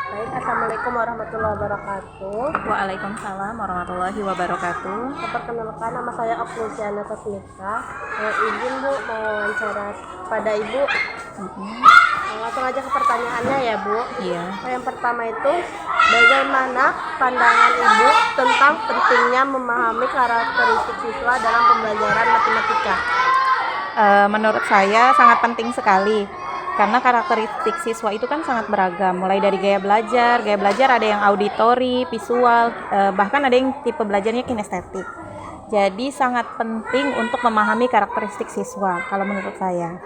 Baik, Assalamualaikum warahmatullahi wabarakatuh. Waalaikumsalam warahmatullahi wabarakatuh. Perkenalkan, nama saya Oklusiana Tasmita. Izin Bu, mau wawancara pada Ibu. Langsung aja ke pertanyaannya ya Bu. Iya. Yang pertama itu, bagaimana pandangan Ibu tentang pentingnya memahami karakteristik siswa dalam pembelajaran matematika? Menurut saya sangat penting sekali karena karakteristik siswa itu kan sangat beragam, mulai dari gaya belajar ada yang auditori, visual, bahkan ada yang tipe belajarnya kinestetik. Jadi sangat penting untuk memahami karakteristik siswa kalau menurut saya.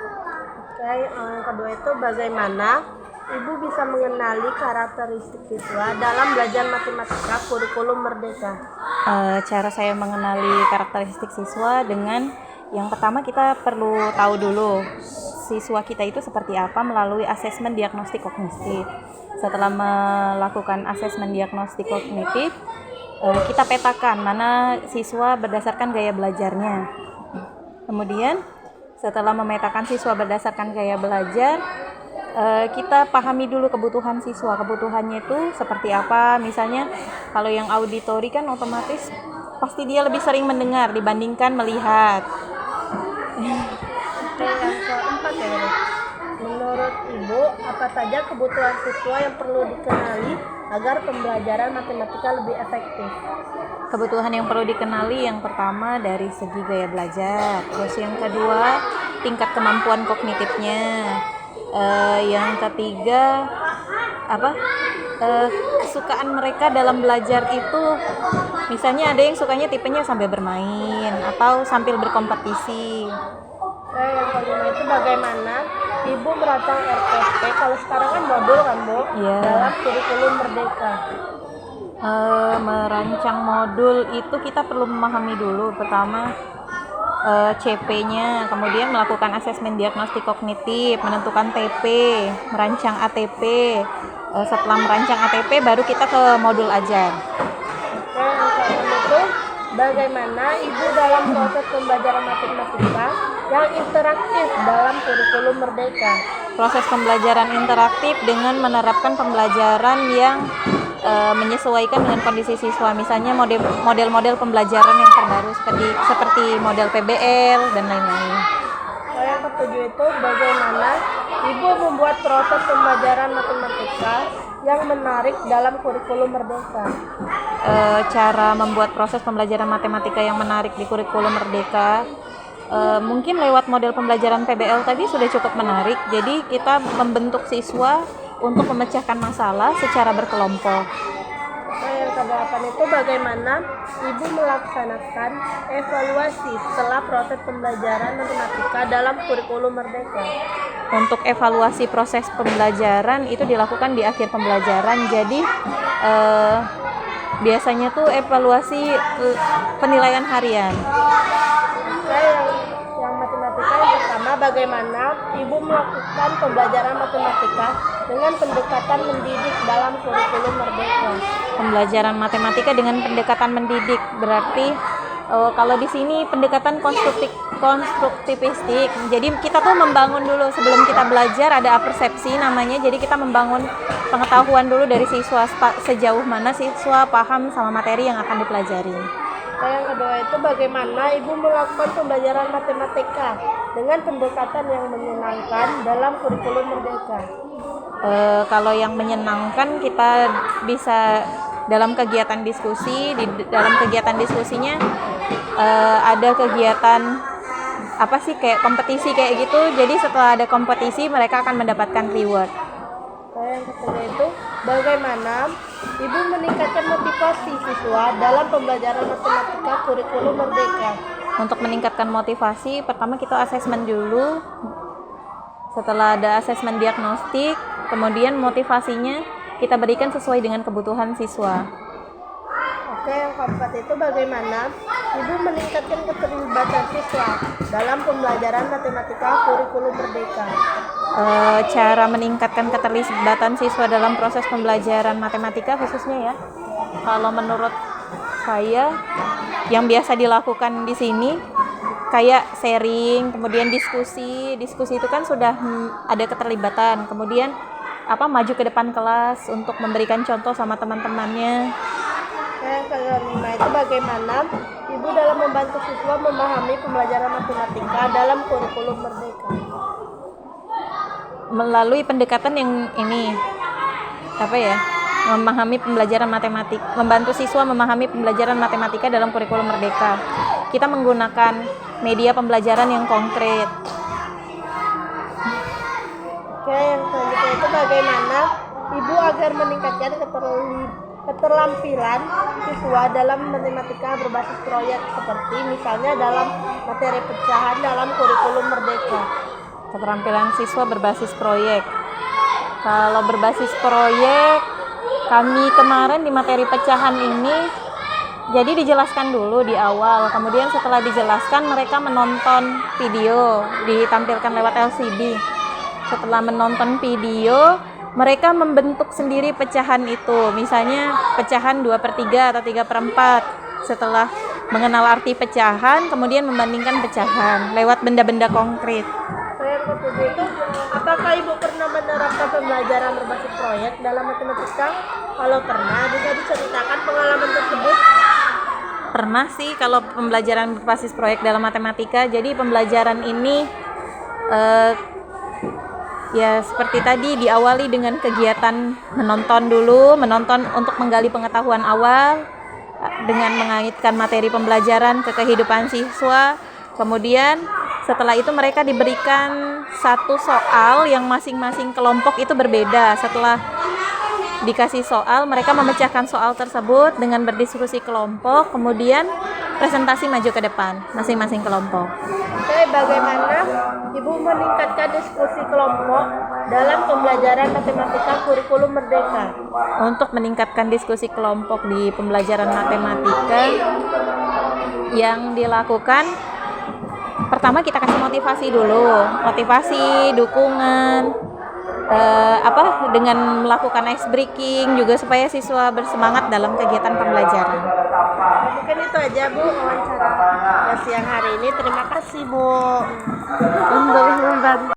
Oke, yang kedua itu bagaimana Ibu bisa mengenali karakteristik siswa dalam belajar matematika kurikulum merdeka? Cara saya mengenali karakteristik siswa dengan yang pertama kita perlu tahu dulu siswa kita itu seperti apa melalui asesmen diagnostik kognitif. Setelah melakukan asesmen diagnostik kognitif, kita petakan mana siswa berdasarkan gaya belajarnya. Kemudian setelah memetakan siswa berdasarkan gaya belajar, kita pahami dulu kebutuhan siswa. Kebutuhannya itu seperti apa? Misalnya kalau yang auditori kan otomatis pasti dia lebih sering mendengar dibandingkan melihat. Oke, yang keempat ya Bu. Menurut Ibu, apa saja kebutuhan siswa yang perlu dikenali agar pembelajaran matematika lebih efektif? Kebutuhan yang perlu dikenali yang pertama dari segi gaya belajar, terus yang kedua tingkat kemampuan kognitifnya, yang ketiga kesukaan mereka dalam belajar itu, misalnya ada yang sukanya tipenya sambil bermain atau sambil berkompetisi. Yang kelima itu bagaimana Ibu merancang RPP, kalau sekarang kan modul kan Bu, Iya. dalam kurikulum merdeka? Merancang modul itu kita perlu memahami dulu pertama CP-nya, kemudian melakukan asesmen diagnostik kognitif, menentukan TP, merancang ATP. Setelah merancang ATP baru kita ke modul ajar. Oke, yang keenam itu bagaimana Ibu dalam proses pembelajaran matematika yang interaktif dalam kurikulum merdeka? Proses pembelajaran interaktif dengan menerapkan pembelajaran yang menyesuaikan dengan kondisi siswa, misalnya model-model pembelajaran yang terbaru seperti model PBL dan lain-lain. Yang ketujuh itu bagaimana Ibu membuat proses pembelajaran matematika yang menarik dalam kurikulum merdeka? Cara membuat proses pembelajaran matematika yang menarik di kurikulum merdeka, mungkin lewat model pembelajaran PBL tadi sudah cukup menarik. Jadi kita membentuk siswa untuk memecahkan masalah secara berkelompok. Yang kedelapan itu bagaimana Ibu melaksanakan evaluasi setelah proses pembelajaran matematika dalam kurikulum merdeka? Untuk evaluasi proses pembelajaran itu dilakukan di akhir pembelajaran. Jadi biasanya tuh evaluasi penilaian harian. Oke, yang matematika yang pertama, bagaimana Ibu melakukan pembelajaran matematika dengan pendekatan mendidik dalam kurikulum merdeka? Pembelajaran matematika dengan pendekatan mendidik berarti kalau di sini pendekatan konstruktivistik. Jadi kita tuh membangun dulu sebelum kita belajar, ada persepsi namanya. Jadi kita membangun pengetahuan dulu dari siswa sejauh mana siswa paham sama materi yang akan dipelajari. Yang kedua itu bagaimana Ibu melakukan pembelajaran matematika dengan pendekatan yang menyenangkan dalam kurikulum merdeka? Kalau yang menyenangkan kita bisa dalam kegiatan diskusi. Di dalam kegiatan diskusinya ada kegiatan kayak kompetisi kayak gitu. Jadi setelah ada kompetisi mereka akan mendapatkan reward. Yang ketiga itu bagaimana Ibu meningkatkan motivasi siswa dalam pembelajaran matematika kurikulum merdeka? Untuk meningkatkan motivasi, pertama kita asesmen dulu. Setelah ada asesmen diagnostik, kemudian motivasinya kita berikan sesuai dengan kebutuhan siswa. Oke, yang keempat itu bagaimana Ibu meningkatkan keterlibatan siswa dalam pembelajaran matematika kurikulum merdeka? Cara meningkatkan keterlibatan siswa dalam proses pembelajaran matematika khususnya ya, kalau menurut saya yang biasa dilakukan di sini kayak sharing, kemudian diskusi itu kan sudah ada keterlibatan. Kemudian maju ke depan kelas untuk memberikan contoh sama teman-temannya. Yang kelima itu bagaimana ibu dalam membantu siswa memahami pembelajaran matematika dalam kurikulum merdeka. Melalui pendekatan yang ini memahami pembelajaran matematika, membantu siswa memahami pembelajaran matematika dalam kurikulum merdeka. Kita menggunakan media pembelajaran yang konkret. Oke, yang selanjutnya itu bagaimana ibu agar meningkatkan keterampilan siswa dalam matematika berbasis proyek, seperti misalnya dalam materi pecahan dalam kurikulum merdeka. Keterampilan siswa berbasis proyek. Kalau berbasis proyek, kami kemarin di materi pecahan ini jadi dijelaskan dulu di awal, kemudian setelah dijelaskan mereka menonton video, ditampilkan lewat LCD. Setelah menonton video, mereka membentuk sendiri pecahan itu, misalnya pecahan 2/3 atau 3/4. Setelah mengenal arti pecahan, kemudian membandingkan pecahan lewat benda-benda konkret. Yang ketujuh itu, apakah ibu pernah menerapkan pembelajaran berbasis proyek dalam matematika? Kalau pernah, bisa diceritakan pengalaman tersebut? Pernah sih kalau pembelajaran berbasis proyek dalam matematika. Jadi pembelajaran ini ya seperti tadi diawali dengan kegiatan menonton untuk menggali pengetahuan awal dengan mengaitkan materi pembelajaran ke kehidupan siswa. Kemudian setelah itu mereka diberikan satu soal yang masing-masing kelompok itu berbeda. Setelah dikasih soal, mereka memecahkan soal tersebut dengan berdiskusi kelompok, kemudian presentasi maju ke depan masing-masing kelompok. Oke, bagaimana ibu meningkatkan diskusi kelompok dalam pembelajaran matematika kurikulum merdeka? Untuk meningkatkan diskusi kelompok di pembelajaran matematika, yang dilakukan pertama kita kasih motivasi dulu, dukungan, dengan melakukan ice breaking juga supaya siswa bersemangat dalam kegiatan pembelajaran. Mungkin itu aja Bu wawancara siang hari ini. Terima kasih Bu untuk membantu